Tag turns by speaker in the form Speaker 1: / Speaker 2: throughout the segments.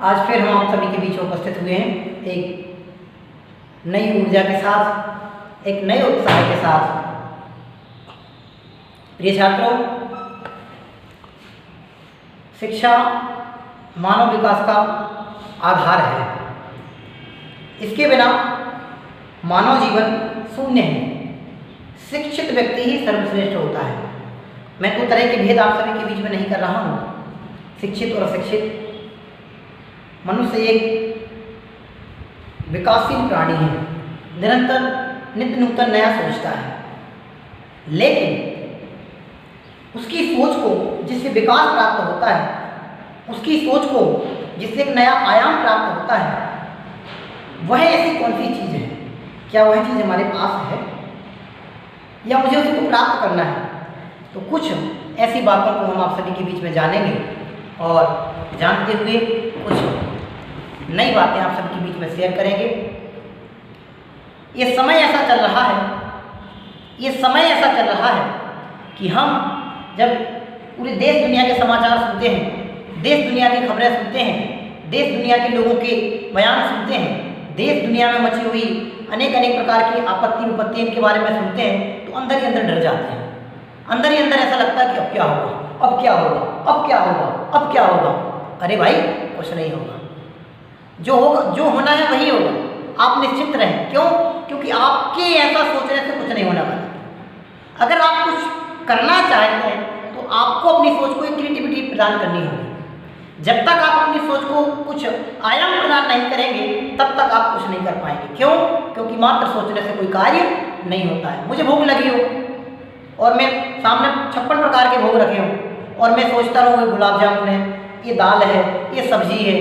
Speaker 1: आज फिर हम आप सभी के बीच उपस्थित हुए हैं एक नई ऊर्जा के साथ, एक नए उत्साह के साथ। प्रिय छात्रों, शिक्षा मानव विकास का आधार है। इसके बिना मानव जीवन शून्य है। शिक्षित व्यक्ति ही सर्वश्रेष्ठ होता है। मैं तो तरह के भेद आप सभी के बीच में नहीं कर रहा हूँ। शिक्षित और अशिक्षित मनुष्य एक विकासशील प्राणी है, निरंतर नित्य नूतन नया सोचता है, लेकिन उसकी सोच को जिससे विकास प्राप्त होता है, उसकी सोच को जिससे एक नया आयाम प्राप्त होता है, वह ऐसी कौन सी चीज़ है? क्या वह चीज़ हमारे पास है या मुझे उसको प्राप्त करना है? तो कुछ ऐसी बातों को हम आप सभी के बीच में जानेंगे और जानते हुए कुछ नई बातें आप सबके बीच में शेयर करेंगे। ये समय ऐसा चल रहा है कि हम जब पूरे देश दुनिया के समाचार सुनते हैं, देश दुनिया की खबरें सुनते हैं, देश दुनिया के लोगों के बयान सुनते हैं, देश दुनिया में मची हुई अनेक प्रकार की आपत्ति विपत्ति इनके बारे में सुनते हैं, तो अंदर ही अंदर डर जाते हैं। अंदर ही अंदर ऐसा लगता है कि अब क्या होगा, अब क्या होगा, अब क्या होगा, अब क्या होगा। अरे भाई, कुछ नहीं होगा। जो होगा, जो होना है वही होगा। आप निश्चिंत रहें। क्यों? क्योंकि आपके ऐसा सोचने से कुछ नहीं होने वाला। अगर आप कुछ करना चाहते हैं तो आपको अपनी सोच को एक क्रिएटिविटी प्रदान करनी होगी। जब तक आप अपनी सोच को कुछ आयाम प्रदान नहीं करेंगे, तब तक आप कुछ नहीं कर पाएंगे। क्यों? क्योंकि मात्र सोचने से कोई कार्य नहीं होता है। मुझे भूख लगी हो और मैं सामने 56 प्रकार के भोग रखे हों और मैं सोचता रहूँ ये गुलाब जामुन है, ये दाल है, ये सब्जी है,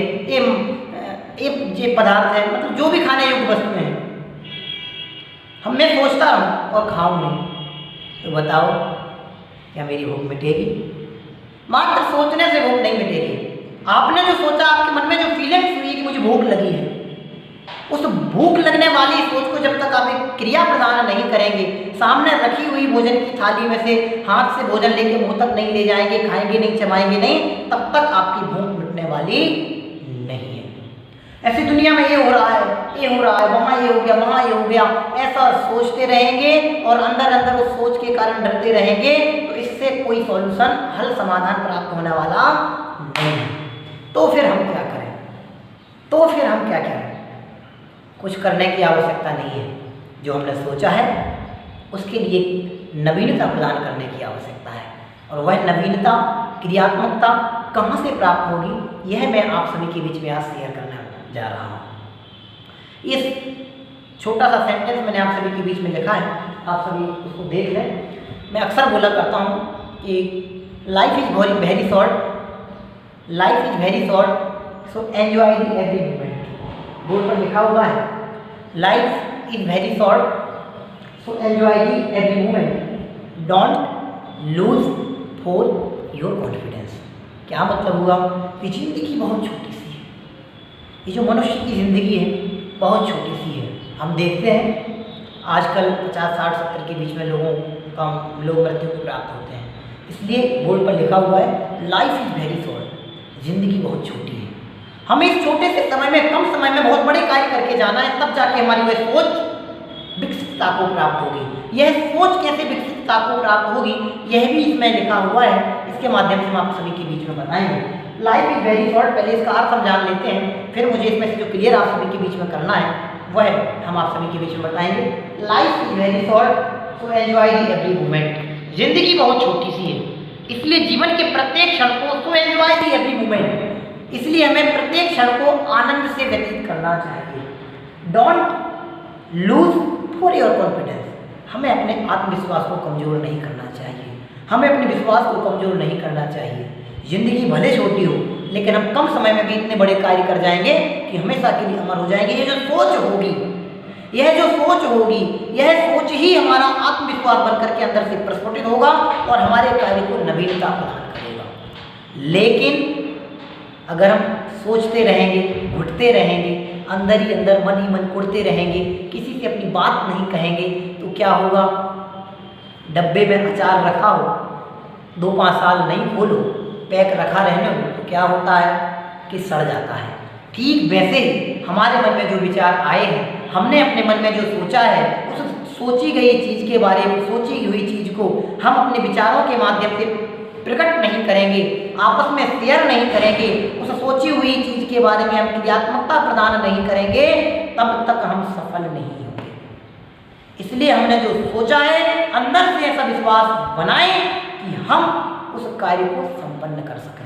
Speaker 1: ये पदार्थ है, मतलब जो भी खाने योग्य वस्तुएं हैं, मैं सोचता रहूँ और खाऊं नहीं, तो बताओ क्या मेरी भूख मिटेगी? मात्र सोचने से भूख नहीं मिटेगी। आपने जो सोचा, आपके मन में जो फीलिंग्स हुई कि मुझे भूख लगी है, उस भूख लगने वाली सोच को जब तक आप एक क्रिया प्रदान नहीं करेंगे, सामने रखी हुई भोजन की थाली में से हाथ से भोजन लेके मुंह तक नहीं ले जाएंगे, खाएंगे नहीं, चबाएंगे नहीं, तब तक आपकी भूख मिटने वाली नहीं है। ऐसी दुनिया में ये हो रहा है, ये हो रहा है, वहाँ ये हो गया, वहाँ ये हो गया, ऐसा सोचते रहेंगे और अंदर अंदर उस सोच के कारण डरते रहेंगे, तो इससे कोई सॉल्यूशन, हल, समाधान प्राप्त होने वाला नहीं है। तो फिर हम क्या करें? कुछ करने की आवश्यकता नहीं है। जो हमने सोचा है उसके लिए नवीनता प्रदान करने की आवश्यकता है, और वह नवीनता, क्रियात्मकता कहाँ से प्राप्त होगी, यह मैं आप सभी के बीच में आज शेयर करना जा रहा हूँ। इस छोटा सा सेंटेंस मैंने आप सभी के बीच में लिखा है, आप सभी उसको देख लें। मैं अक्सर बोला करता हूँ कि life is very short, so enjoy the every moment. Board पर लिखा हुआ है, life is very short, so enjoy the every moment, don't lose for your confidence. क्या मतलब हुआ कि जिंदगी बहुत छोटी सी है। ये जो मनुष्य की ज़िंदगी है बहुत छोटी सी है। हम देखते हैं आजकल 50, 60, 70 के बीच में लोग मृत्यु को प्राप्त होते हैं। इसलिए बोर्ड पर लिखा हुआ है लाइफ इज़ वेरी शॉर्ट, ज़िंदगी बहुत छोटी है। हमें इस छोटे से समय में, कम समय में बहुत बड़े कार्य करके जाना है, तब जाके हमारी वह सोच विकसितता को प्राप्त होगी। यह सोच कैसे विकसितता को प्राप्त होगी, यह भी इसमें लिखा हुआ है। इसके माध्यम से हम आप सभी के बीच में बताएंगे। लाइफ इज वेरी शॉर्ट, पहले इसका अर्थ हम जान लेते हैं, फिर मुझे इसमें से जो क्लियर आप सभी के बीच में करना है वह हम आप सभी के बीच में बताएंगे। Life is very short, so enjoy the every moment. जिंदगी बहुत छोटी सी है, इसलिए जीवन के प्रत्येक क्षण को, so enjoy the every moment, इसलिए हमें प्रत्येक क्षण को आनंद से व्यतीत करना चाहिए। Don't lose for your confidence, हमें अपने आत्मविश्वास को कमजोर नहीं करना चाहिए, हमें अपने विश्वास को कमजोर नहीं करना चाहिए। जिंदगी भले छोटी हो, लेकिन हम कम समय में भी इतने बड़े कार्य कर जाएंगे कि हमेशा के लिए अमर हो जाएंगे। यह जो सोच होगी, यह सोच ही हमारा आत्मविश्वास बनकर के अंदर से प्रस्फुटित होगा और हमारे कार्य को नवीनता प्रदान करेगा। लेकिन अगर हम सोचते रहेंगे, घुटते रहेंगे, अंदर ही अंदर मन ही मन कुड़ते रहेंगे, किसी से अपनी बात नहीं कहेंगे, तो क्या होगा? डब्बे में अचार रखा हो, 2-5 साल नहीं खोलो, पैक रखा रहने हो, तो क्या होता है कि सड़ जाता है। ठीक वैसे ही हमारे मन में जो विचार आए हैं, हमने अपने मन में जो सोचा है, उस सोची गई चीज़ के बारे में, सोची हुई चीज़ को हम अपने विचारों के माध्यम से प्रकट नहीं करेंगे, आपस में शेयर नहीं करेंगे, उस सोची हुई चीज़ के बारे में हम क्रियात्मकता प्रदान नहीं करेंगे, तब तक हम सफल नहीं होंगे। इसलिए हमने जो सोचा है, अंदर से ऐसा विश्वास बनाएं कि हम उस कार्य को संपन्न कर सकें।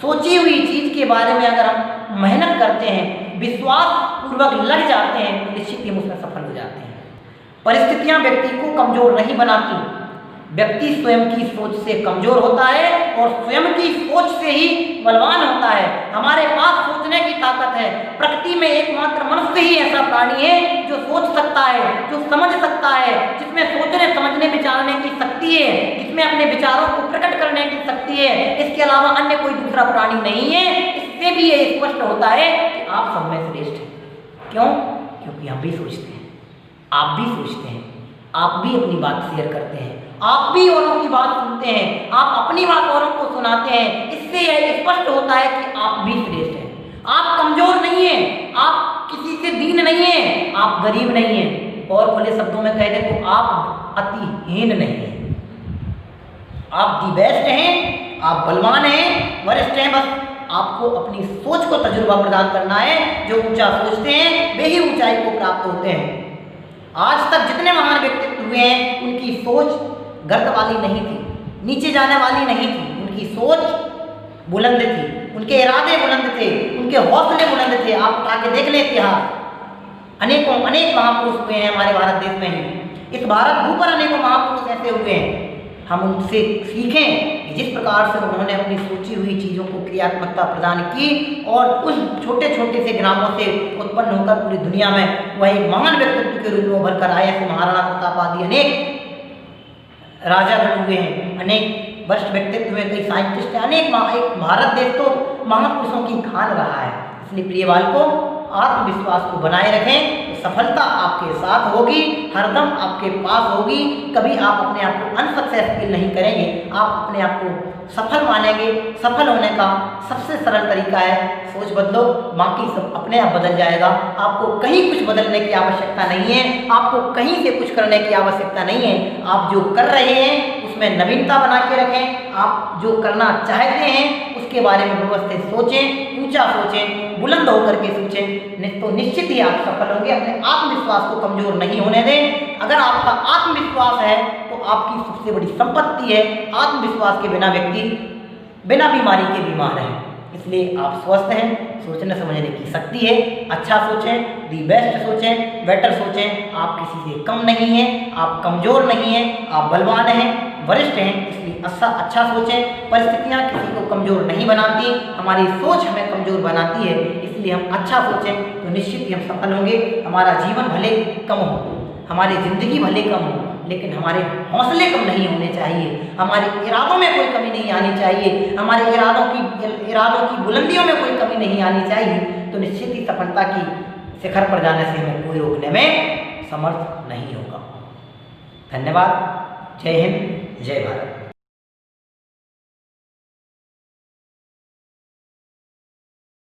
Speaker 1: सोची हुई चीज़ के बारे में अगर हम मेहनत करते हैं, विश्वास पूर्वक लग जाते हैं, तो निश्चित ही हम उसमें सफल हो जाते हैं। परिस्थितियां व्यक्ति को कमजोर नहीं बनाती, व्यक्ति स्वयं की सोच से कमजोर होता है और स्वयं की सोच से ही बलवान होता है। हमारे पास सोचने की ताकत है। प्रकृति में एकमात्र मनुष्य ही ऐसा प्राणी है जो सोच सकता है, जो समझ सकता है, जिसमें सोचने समझने विचारने की शक्ति है, जिसमें अपने विचारों को प्रकट करने की शक्ति है। इसके अलावा अन्य कोई दूसरा प्राणी नहीं है। इससे भी ये स्पष्ट होता है कि आप सब में श्रेष्ठ हैं। क्यों? क्योंकि हम भी सोचते हैं, आप भी सोचते हैं, आप भी अपनी बात शेयर करते हैं, आप भी औरों की बात सुनते हैं, आप अपनी बात औरों को सुनाते हैं। इससे यह स्पष्ट होता है कि आप भी श्रेष्ठ हैं। आप कमजोर नहीं हैं, आप किसी से दीन नहीं हैं, आप गरीब नहीं हैं, और खुले शब्दों में कह दें तो आप अतिहीन नहीं हैं। आप दी बेस्ट हैं, आप बलवान हैं, वरिष्ठ हैं। बस आपको अपनी सोच को तजुर्बा प्रदान करना है। जो ऊंचा सोचते हैं वे ही ऊंचाई को प्राप्त होते हैं। आज तक जितने महान व्यक्तित्व हुए हैं, उनकी सोच गर्त वाली नहीं थी, नीचे जाने वाली नहीं थी। उनकी सोच बुलंद थी, उनके इरादे बुलंद थे, उनके हौसले बुलंद थे। आप उठा के देख लेते हैं, अनेक महापुरुष हुए हैं हमारे भारत देश में ही। इस भारत भू पर अनेकों महापुरुष ऐसे हुए हैं। हम उनसे सीखें कि जिस प्रकार से उन्होंने अपनी सोची हुई चीज़ों को क्रियात्मकता प्रदान की और उस छोटे छोटे से ग्रामों से उत्पन्न होकर पूरी दुनिया में वह एक महान व्यक्तित्व के रूप में उभर कर आए। महाराणा प्रताप आदि अनेक राजागण हुए हैं, अनेक वरिष्ठ व्यक्तित्व हुए, कई साइंटिस्ट हैं, अनेक भारत देश तो महापुरुषों की खान रहा है। इसलिए प्रिय बालकों, आत्मविश्वास को बनाए रखें, सफलता आपके साथ होगी, हरदम आपके पास होगी। कभी आप अपने आप को अनसक्सेसफुल नहीं करेंगे, आप अपने आप को सफल मानेंगे। सफल होने का सबसे सरल तरीका है सोच बदलो, बाकी सब अपने आप बदल जाएगा। आपको कहीं कुछ बदलने की आवश्यकता नहीं है, आपको कहीं से कुछ करने की आवश्यकता नहीं है। आप जो कर रहे हैं उसमें नवीनता बना के रखें। आप जो करना चाहते हैं उसके बारे में व्यवस्थित सोचें, ऊंचा सोचें, बुलंद होकर के सोचें, तो निश्चित ही आप सफल होंगे। अपने आत्मविश्वास को कमजोर नहीं होने दें। अगर आपका आत्मविश्वास है तो आपकी सबसे बड़ी संपत्ति है। आत्मविश्वास के बिना व्यक्ति बिना बीमारी के बीमार है। इसलिए आप स्वस्थ हैं, सोचने समझने की शक्ति है। अच्छा सोचें, दी बेस्ट सोचें, बेटर सोचें। आप किसी से कम नहीं हैं, आप कमज़ोर नहीं हैं, आप बलवान हैं, वरिष्ठ हैं। इसलिए अच्छा सोचें। परिस्थितियाँ किसी को कमज़ोर नहीं बनाती, हमारी सोच हमें कमज़ोर बनाती है। इसलिए हम अच्छा सोचें तो निश्चित ही हम सफल होंगे। हमारा जीवन भले कम हो, हमारी ज़िंदगी भले कम हो, लेकिन हमारे हौसले कम नहीं होने चाहिए, हमारे इरादों में कोई कमी नहीं आनी चाहिए, हमारे इरादों की बुलंदियों में कोई कमी नहीं आनी चाहिए। तो निश्चित ही सफलता की शिखर पर जाने से हमें कोई रोकने में समर्थ नहीं होगा। धन्यवाद। जय हिंद, जय भारत।